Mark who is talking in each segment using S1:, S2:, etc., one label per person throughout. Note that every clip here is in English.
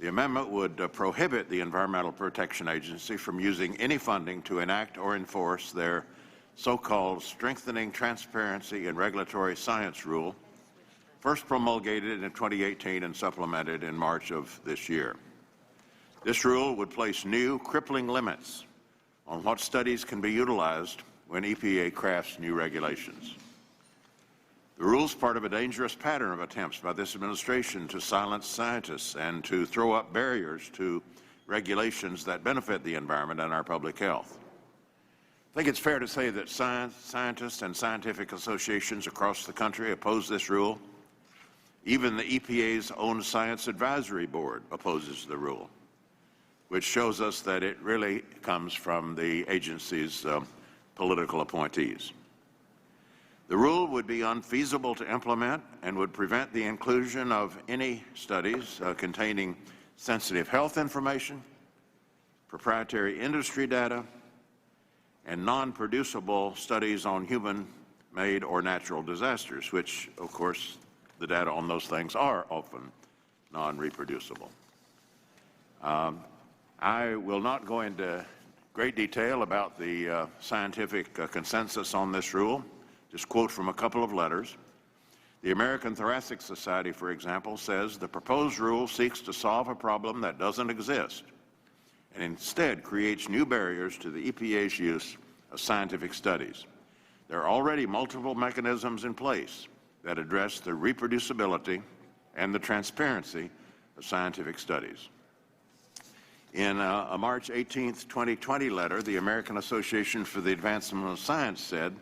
S1: The amendment would prohibit the Environmental Protection Agency from using any funding to enact or enforce their so-called Strengthening Transparency in Regulatory Science rule, first promulgated in 2018 and supplemented in March of this year. This rule would place new, crippling limits on what studies can be utilized when EPA crafts new regulations. The rule is part of a dangerous pattern of attempts by this administration to silence scientists and to throw up barriers to regulations that benefit the environment and our public health. I think it's fair to say that scientists and scientific associations across the country oppose this rule. Even the EPA's own Science Advisory Board opposes the rule, which shows us that it really comes from the agency's political appointees. The rule would be unfeasible to implement and would prevent the inclusion of any studies containing sensitive health information, proprietary industry data, and non-producible studies on human-made or natural disasters, which, of course, the data on those things are often non-reproducible. I will not go into great detail about the scientific consensus on this rule. Just quote from a couple of letters. The American Thoracic Society, for example, says the proposed rule seeks to solve a problem that doesn't exist and instead creates new barriers to the EPA's use of scientific studies. There are already multiple mechanisms in place that address the reproducibility and the transparency of scientific studies. In a March 18, 2020 letter, the American Association for the Advancement of Science said,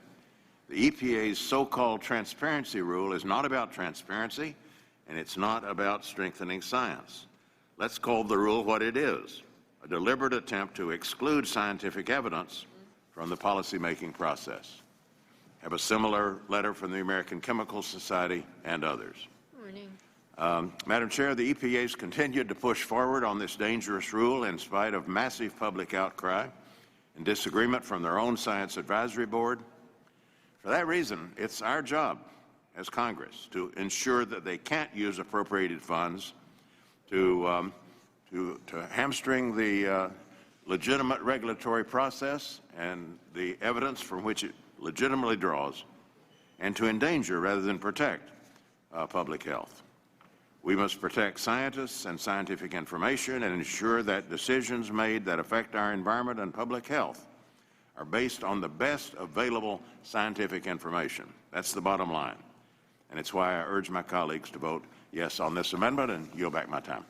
S1: the EPA's so-called transparency rule is not about transparency, and it's not about strengthening science. Let's call the rule what it is, a deliberate attempt to exclude scientific evidence from the policymaking process. I have a similar letter from the American Chemical Society and others.
S2: Morning.
S1: Madam Chair, the EPA has continued to push forward on this dangerous rule in spite of massive public outcry and disagreement from their own Science Advisory Board. For that reason, it's our job as Congress to ensure that they can't use appropriated funds to hamstring the legitimate regulatory process and the evidence from which it legitimately draws, and to endanger rather than protect public health. We must protect scientists and scientific information and ensure that decisions made that affect our environment and public health are based on the best available scientific information. That's the bottom line. And it's why I urge my colleagues to vote yes on this amendment and yield back my time.